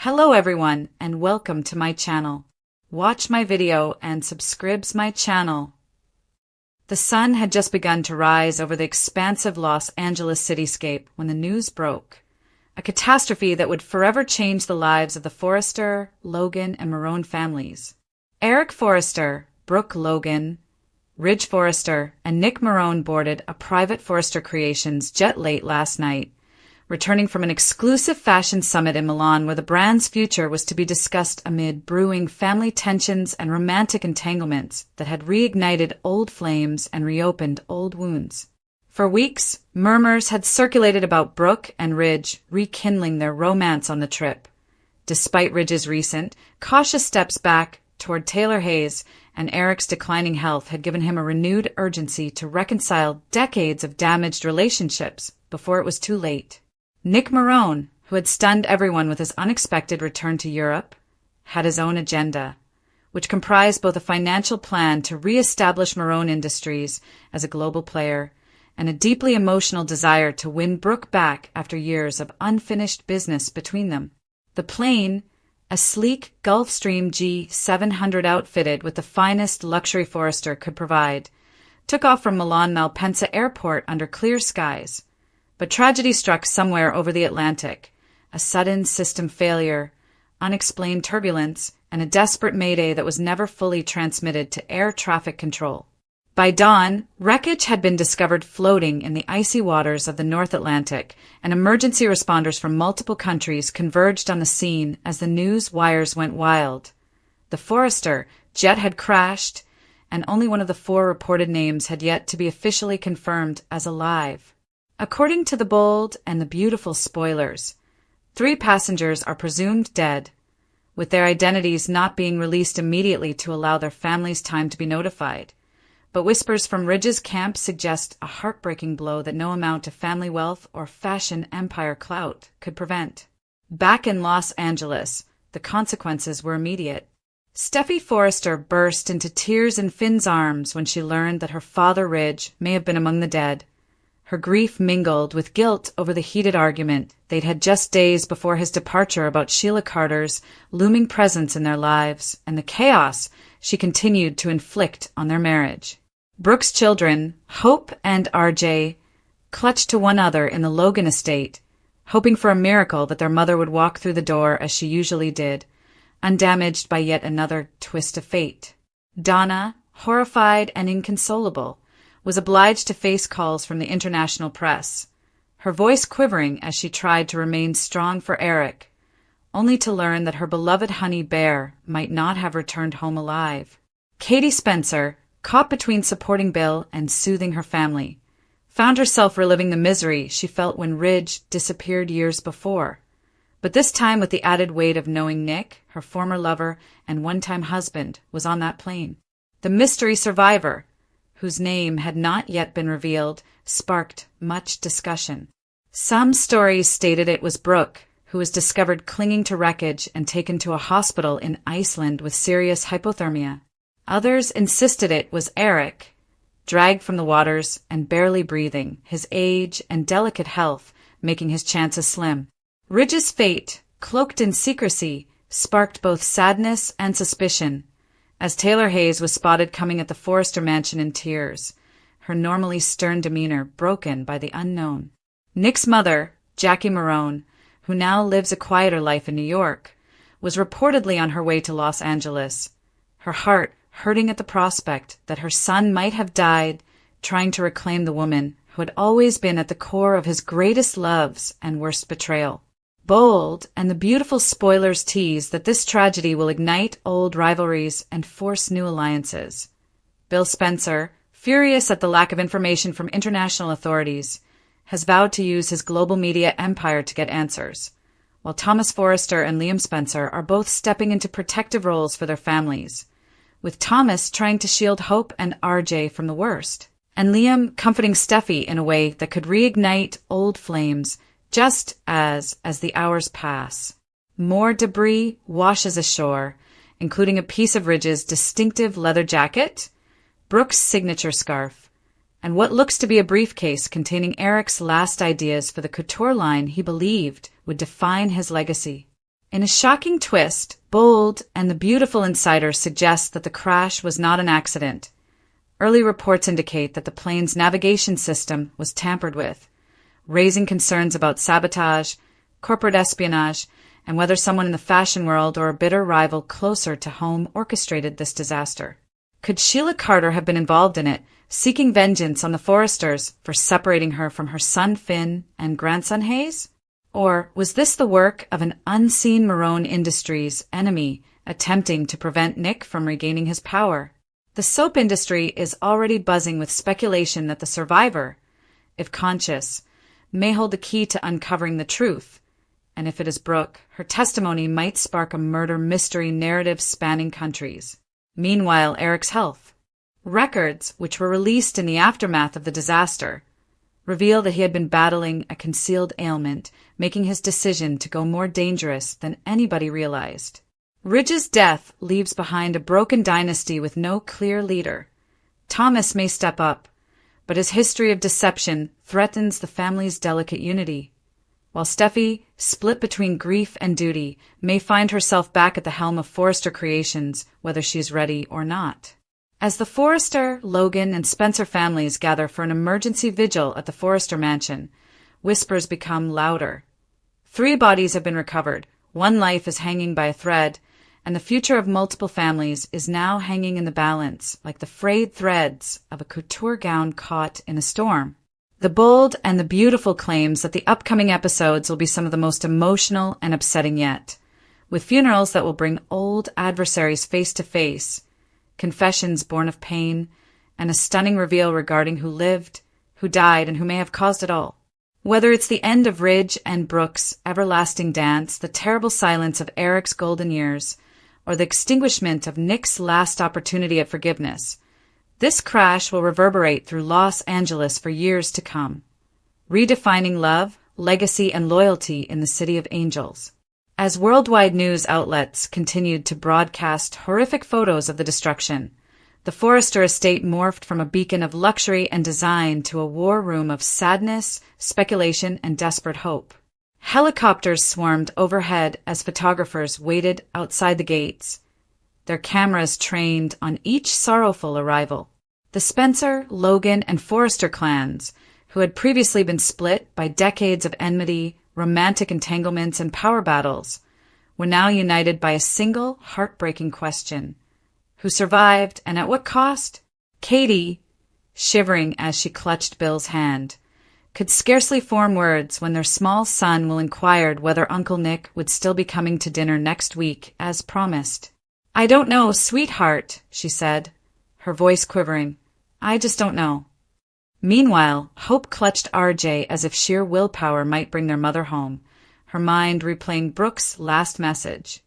Hello everyone and welcome to my channel. Watch my video and subscribe my channel. The sun had just begun to rise over the expansive Los Angeles cityscape when the news broke. A catastrophe that would forever change the lives of the Forrester, Logan, and Marone families. Eric Forrester, Brooke Logan, Ridge Forrester, and Nick Marone boarded a private Forrester Creations jet late last night, returning from an exclusive fashion summit in Milan where the brand's future was to be discussed amid brewing family tensions and romantic entanglements that had reignited old flames and reopened old wounds. For weeks, murmurs had circulated about Brooke and Ridge rekindling their romance on the trip. Despite Ridge's recent, cautious steps back toward Taylor Hayes, and Eric's declining health had given him a renewed urgency to reconcile decades of damaged relationships before it was too late. Nick Marone, who had stunned everyone with his unexpected return to Europe, had his own agenda, which comprised both a financial plan to re-establish Marone Industries as a global player and a deeply emotional desire to win Brooke back after years of unfinished business between them. The plane, a sleek Gulfstream G700 outfitted with the finest luxury Forrester could provide, took off from Milan Malpensa Airport under clear skies. But tragedy struck somewhere over the Atlantic, a sudden system failure, unexplained turbulence, and a desperate mayday that was never fully transmitted to air traffic control. By dawn, wreckage had been discovered floating in the icy waters of the North Atlantic, and emergency responders from multiple countries converged on the scene as the news wires went wild. The Forrester jet had crashed, and only one of the 4 reported names had yet to be officially confirmed as alive. According to the bold and the beautiful spoilers, 3 passengers are presumed dead, with their identities not being released immediately to allow their families time to be notified. But whispers from Ridge's camp suggest a heartbreaking blow that no amount of family wealth or fashion empire clout could prevent. Back in Los Angeles, the consequences were immediate. Steffi Forrester burst into tears in Finn's arms when she learned that her father Ridge may have been among the dead. Her grief mingled with guilt over the heated argument they'd had just days before his departure about Sheila Carter's looming presence in their lives and the chaos she continued to inflict on their marriage. Brooke's children, Hope and RJ, clutched to one another in the Logan estate, hoping for a miracle that their mother would walk through the door as she usually did, undamaged by yet another twist of fate. Donna, horrified and inconsolable, was obliged to face calls from the international press, her voice quivering as she tried to remain strong for Eric, only to learn that her beloved honey bear might not have returned home alive. Katie Spencer, caught between supporting Bill and soothing her family, found herself reliving the misery she felt when Ridge disappeared years before, but this time with the added weight of knowing Nick, her former lover and one-time husband, was on that plane. The mystery survivor, whose name had not yet been revealed, sparked much discussion. Some stories stated it was Brooke, who was discovered clinging to wreckage and taken to a hospital in Iceland with serious hypothermia. Others insisted it was Eric, dragged from the waters and barely breathing, his age and delicate health making his chances slim. Ridge's fate, cloaked in secrecy, sparked both sadness and suspicion, as Taylor Hayes was spotted coming at the Forrester mansion in tears, her normally stern demeanor broken by the unknown. Nick's mother, Jackie Marone, who now lives a quieter life in New York, was reportedly on her way to Los Angeles, her heart hurting at the prospect that her son might have died trying to reclaim the woman who had always been at the core of his greatest loves and worst betrayal. Bold and the beautiful spoilers tease that this tragedy will ignite old rivalries and force new alliances. Bill Spencer, furious at the lack of information from international authorities, has vowed to use his global media empire to get answers, while Thomas Forrester and Liam Spencer are both stepping into protective roles for their families, with Thomas trying to shield Hope and RJ from the worst, and Liam comforting Steffi in a way that could reignite old flames just as the hours pass. More debris washes ashore, including a piece of Ridge's distinctive leather jacket, Brooke's signature scarf, and what looks to be a briefcase containing Eric's last ideas for the couture line he believed would define his legacy. In a shocking twist, Bold and the Beautiful insider suggest that the crash was not an accident. Early reports indicate that the plane's navigation system was tampered with, raising concerns about sabotage, corporate espionage, and whether someone in the fashion world or a bitter rival closer to home orchestrated this disaster. Could Sheila Carter have been involved in it, seeking vengeance on the Forresters for separating her from her son Finn and grandson Hayes? Or was this the work of an unseen Marone Industries enemy attempting to prevent Nick from regaining his power? The soap industry is already buzzing with speculation that the survivor, if conscious, may hold the key to uncovering the truth. And if it is Brooke, her testimony might spark a murder mystery narrative spanning countries. Meanwhile, Eric's health. Records, which were released in the aftermath of the disaster, reveal that he had been battling a concealed ailment, making his decision to go more dangerous than anybody realized. Ridge's death leaves behind a broken dynasty with no clear leader. Thomas may step up, but his history of deception threatens the family's delicate unity, while Steffi, split between grief and duty, may find herself back at the helm of Forrester Creations, whether she's ready or not. As the Forrester, Logan, and Spencer families gather for an emergency vigil at the Forrester mansion, whispers become louder. 3 bodies have been recovered, 1 life is hanging by a thread, and the future of multiple families is now hanging in the balance, like the frayed threads of a couture gown caught in a storm. The Bold and the Beautiful claims that the upcoming episodes will be some of the most emotional and upsetting yet, with funerals that will bring old adversaries face to face, confessions born of pain, and a stunning reveal regarding who lived, who died, and who may have caused it all. Whether it's the end of Ridge and Brooke's everlasting dance, the terrible silence of Eric's golden years, or the extinguishment of Nick's last opportunity at forgiveness, this crash will reverberate through Los Angeles for years to come, redefining love, legacy, and loyalty in the City of Angels. As worldwide news outlets continued to broadcast horrific photos of the destruction, the Forrester estate morphed from a beacon of luxury and design to a war room of sadness, speculation, and desperate hope. Helicopters swarmed overhead as photographers waited outside the gates, their cameras trained on each sorrowful arrival. The Spencer, Logan, and Forrester clans, who had previously been split by decades of enmity, romantic entanglements, and power battles, were now united by a single heartbreaking question. Who survived, and at what cost? Katie, shivering as she clutched Bill's hand, could scarcely form words when their small son Will inquired whether Uncle Nick would still be coming to dinner next week, as promised. "I don't know, sweetheart," she said, her voice quivering. "I just don't know." Meanwhile, Hope clutched RJ as if sheer willpower might bring their mother home, her mind replaying Brooke's last message.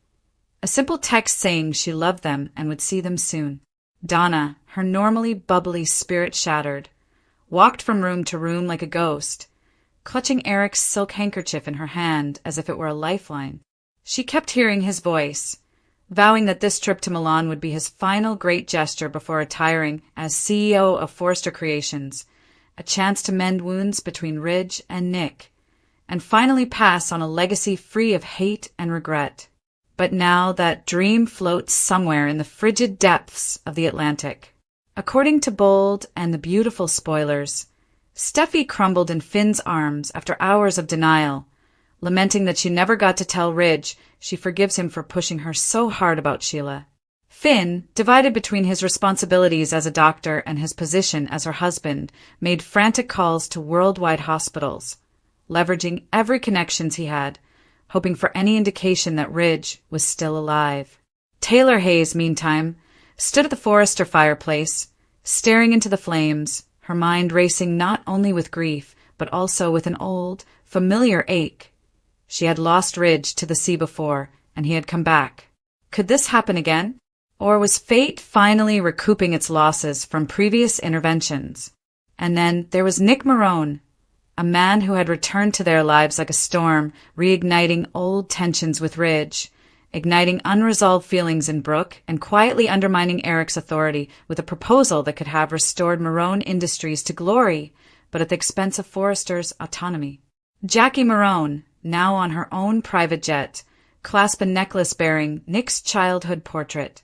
A simple text saying she loved them and would see them soon. Donna, her normally bubbly spirit shattered, walked from room to room like a ghost, clutching Eric's silk handkerchief in her hand as if it were a lifeline. She kept hearing his voice, vowing that this trip to Milan would be his final great gesture before retiring as CEO of Forrester Creations, a chance to mend wounds between Ridge and Nick, and finally pass on a legacy free of hate and regret. But now that dream floats somewhere in the frigid depths of the Atlantic. According to Bold and the Beautiful spoilers, Steffi crumbled in Finn's arms after hours of denial, lamenting that she never got to tell Ridge she forgives him for pushing her so hard about Sheila. Finn, divided between his responsibilities as a doctor and his position as her husband, made frantic calls to worldwide hospitals, leveraging every connections he had, hoping for any indication that Ridge was still alive. Taylor Hayes, meantime, stood at the Forrester fireplace, staring into the flames, her mind racing not only with grief, but also with an old, familiar ache. She had lost Ridge to the sea before, and he had come back. Could this happen again? Or was fate finally recouping its losses from previous interventions? And then there was Nick Marone, a man who had returned to their lives like a storm, reigniting old tensions with Ridge, igniting unresolved feelings in Brooke, and quietly undermining Eric's authority with a proposal that could have restored Marone Industries to glory, but at the expense of Forrester's autonomy. Jackie Marone, now on her own private jet, clasp a necklace bearing Nick's childhood portrait,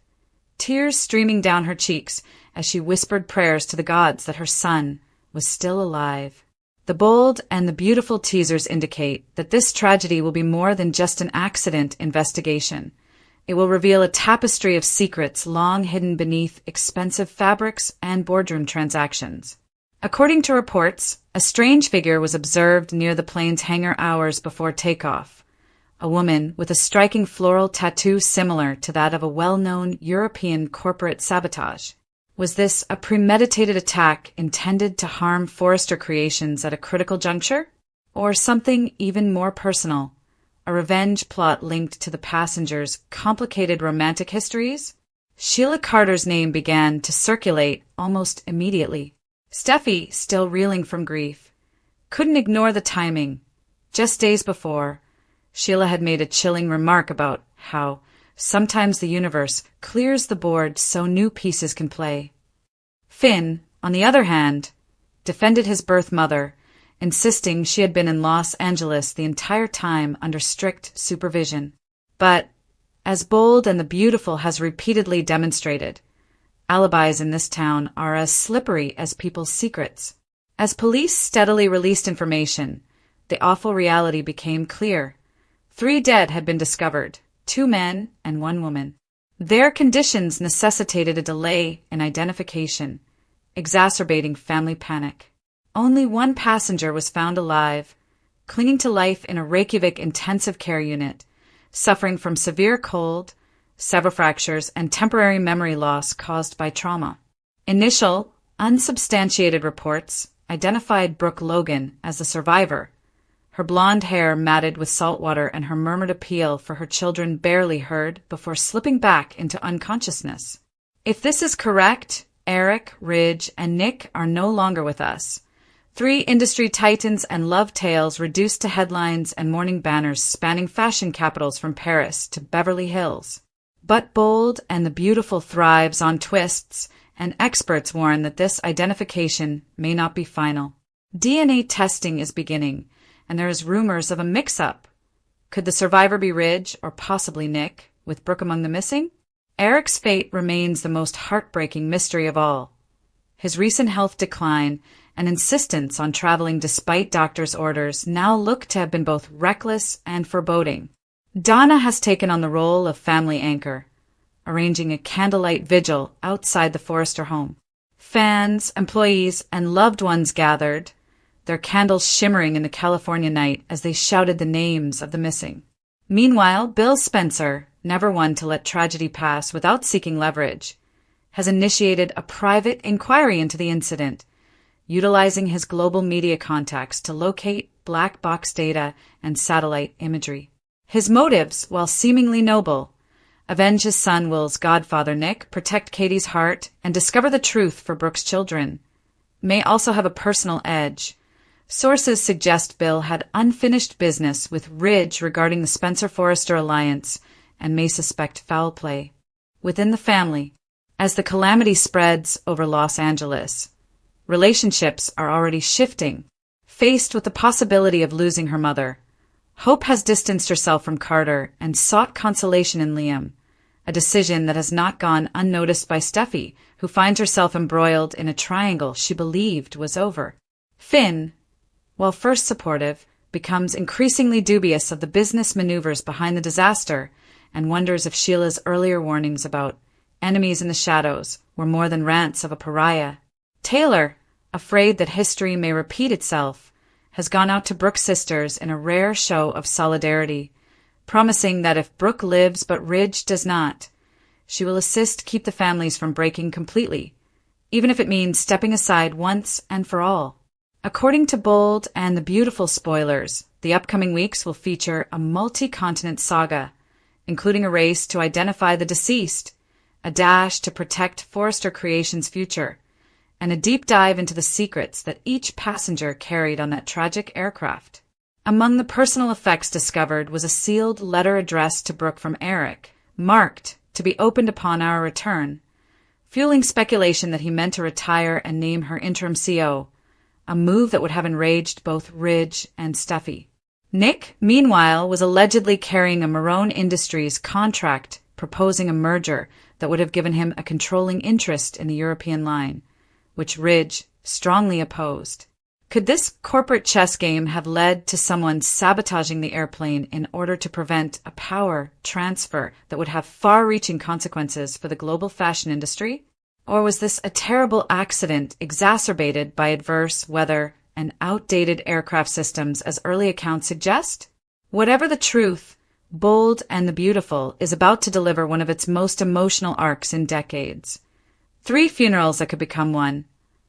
tears streaming down her cheeks as she whispered prayers to the gods that her son was still alive. The bold and the beautiful teasers indicate that this tragedy will be more than just an accident investigation. It will reveal a tapestry of secrets long hidden beneath expensive fabrics and boardroom transactions. According to reports, a strange figure was observed near the plane's hangar hours before takeoff. A woman with a striking floral tattoo similar to that of a well-known European corporate sabotage. Was this a premeditated attack intended to harm Forrester Creations at a critical juncture? Or something even more personal? A revenge plot linked to the passengers' complicated romantic histories? Sheila Carter's name began to circulate almost immediately. Steffi, still reeling from grief, couldn't ignore the timing. Just days before, Sheila had made a chilling remark about how sometimes the universe clears the board so new pieces can play. Finn, on the other hand, defended his birth mother, insisting she had been in Los Angeles the entire time under strict supervision. But, as Bold and the Beautiful has repeatedly demonstrated, alibis in this town are as slippery as people's secrets. As police steadily released information, the awful reality became clear. 3 dead had been discovered, 2 men and 1 woman. Their conditions necessitated a delay in identification, exacerbating family panic. Only 1 passenger was found alive, clinging to life in a Reykjavik intensive care unit, suffering from severe cold, several fractures, and temporary memory loss caused by trauma. Initial, unsubstantiated reports identified Brooke Logan as the survivor, her blonde hair matted with salt water and her murmured appeal for her children barely heard before slipping back into unconsciousness. If this is correct, Eric, Ridge, and Nick are no longer with us. 3 industry titans and love tales reduced to headlines and morning banners spanning fashion capitals from Paris to Beverly Hills. But Bold and the Beautiful thrives on twists, and experts warn that this identification may not be final. DNA testing is beginning, and there is rumors of a mix-up. Could the survivor be Ridge, or possibly Nick, with Brooke among the missing? Eric's fate remains the most heartbreaking mystery of all. His recent health decline and insistence on traveling despite doctors' orders now look to have been both reckless and foreboding. Donna has taken on the role of family anchor, arranging a candlelight vigil outside the Forrester home. Fans, employees, and loved ones gathered, their candles shimmering in the California night as they shouted the names of the missing. Meanwhile, Bill Spencer, never one to let tragedy pass without seeking leverage, has initiated a private inquiry into the incident, utilizing his global media contacts to locate black box data and satellite imagery. His motives, while seemingly noble, avenge his son Will's godfather Nick, protect Katie's heart, and discover the truth for Brooke's children, may also have a personal edge. Sources suggest Bill had unfinished business with Ridge regarding the Spencer-Forrester alliance and may suspect foul play. Within the family, as the calamity spreads over Los Angeles, relationships are already shifting. Faced with the possibility of losing her mother, Hope has distanced herself from Carter and sought consolation in Liam, a decision that has not gone unnoticed by Steffi, who finds herself embroiled in a triangle she believed was over. Finn, while first supportive, becomes increasingly dubious of the business maneuvers behind the disaster and wonders if Sheila's earlier warnings about enemies in the shadows were more than rants of a pariah. Taylor, afraid that history may repeat itself, has gone out to Brooke's sisters in a rare show of solidarity, promising that if Brooke lives but Ridge does not, she will assist keep the families from breaking completely, even if it means stepping aside once and for all. According to Bold and the Beautiful spoilers, the upcoming weeks will feature a multi-continent saga, including a race to identify the deceased, a dash to protect Forrester Creations' future, and a deep dive into the secrets that each passenger carried on that tragic aircraft. Among the personal effects discovered was a sealed letter addressed to Brooke from Eric, marked to be opened upon our return, fueling speculation that he meant to retire and name her interim CO, a move that would have enraged both Ridge and Steffi. Nick, meanwhile, was allegedly carrying a Marone Industries contract proposing a merger that would have given him a controlling interest in the European line, which Ridge strongly opposed. Could this corporate chess game have led to someone sabotaging the airplane in order to prevent a power transfer that would have far-reaching consequences for the global fashion industry? Or was this a terrible accident exacerbated by adverse weather and outdated aircraft systems as early accounts suggest? Whatever the truth, Bold and the Beautiful is about to deliver one of its most emotional arcs in decades. 3 funerals that could become one,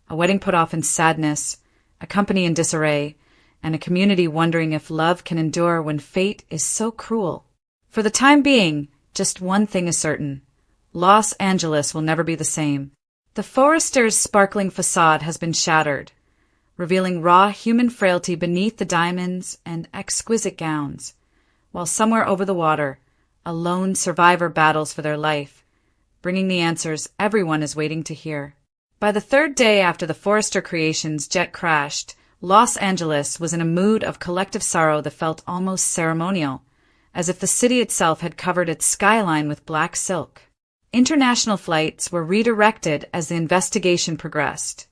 a wedding put off in sadness, a company in disarray, and a community wondering if love can endure when fate is so cruel. For the time being, just one thing is certain. Los Angeles will never be the same. The Forrester's sparkling facade has been shattered, revealing raw human frailty beneath the diamonds and exquisite gowns, while somewhere over the water, a lone survivor battles for their life, bringing the answers everyone is waiting to hear. By the 3rd day after the Forrester Creations jet crashed, Los Angeles was in a mood of collective sorrow that felt almost ceremonial, as if the city itself had covered its skyline with black silk. International flights were redirected as the investigation progressed,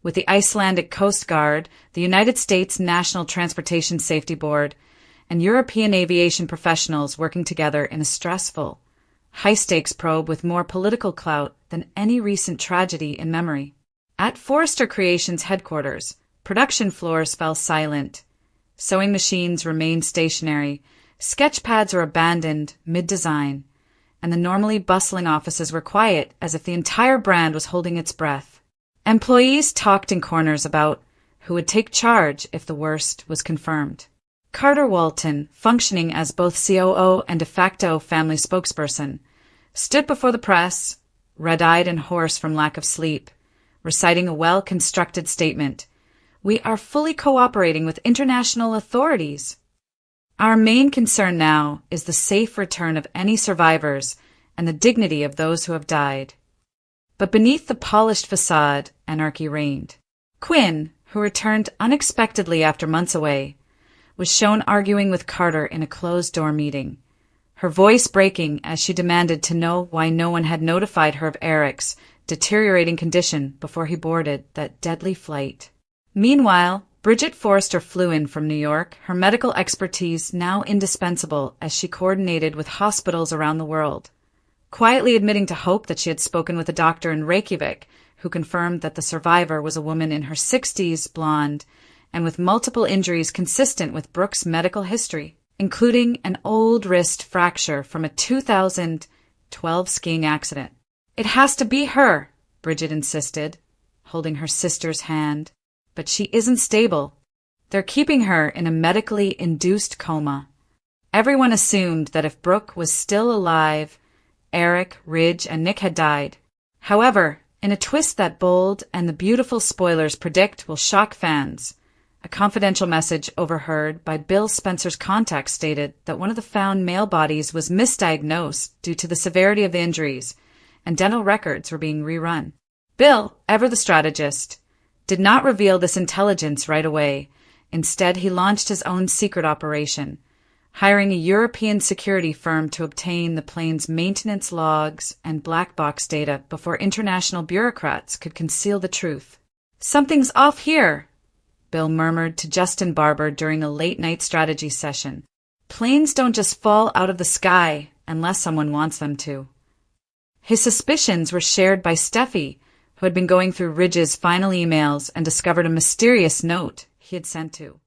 with the Icelandic Coast Guard, the United States National Transportation Safety Board, and European aviation professionals working together in a stressful, high-stakes probe with more political clout than any recent tragedy in memory. At Forrester Creations headquarters, production floors fell silent. Sewing machines remained stationary, sketch pads were abandoned mid-design, and the normally bustling offices were quiet as if the entire brand was holding its breath. Employees talked in corners about who would take charge if the worst was confirmed. Carter Walton, functioning as both COO and de facto family spokesperson, stood before the press, red-eyed and hoarse from lack of sleep, reciting a well-constructed statement. "We are fully cooperating with international authorities. Our main concern now is the safe return of any survivors and the dignity of those who have died." But beneath the polished facade, anarchy reigned. Quinn, who returned unexpectedly after months away, was shown arguing with Carter in a closed-door meeting, her voice breaking as she demanded to know why no one had notified her of Eric's deteriorating condition before he boarded that deadly flight. Meanwhile, Bridget Forrester flew in from New York, her medical expertise now indispensable as she coordinated with hospitals around the world, quietly admitting to Hope that she had spoken with a doctor in Reykjavik who confirmed that the survivor was a woman in her 60s, blonde, and with multiple injuries consistent with Brooke's medical history, including an old wrist fracture from a 2012 skiing accident. "It has to be her," Bridget insisted, holding her sister's hand. "But she isn't stable. They're keeping her in a medically induced coma." Everyone assumed that if Brooke was still alive, Eric, Ridge, and Nick had died. However, in a twist that Bold and the Beautiful spoilers predict will shock fans, a confidential message overheard by Bill Spencer's contacts stated that one of the found male bodies was misdiagnosed due to the severity of the injuries, and dental records were being rerun. Bill, ever the strategist, did not reveal this intelligence right away. Instead, he launched his own secret operation, hiring a European security firm to obtain the plane's maintenance logs and black box data before international bureaucrats could conceal the truth. "Something's off here," Bill murmured to Justin Barber during a late-night strategy session. "Planes don't just fall out of the sky unless someone wants them to." His suspicions were shared by Steffi, who had been going through Ridge's final emails and discovered a mysterious note he had sent to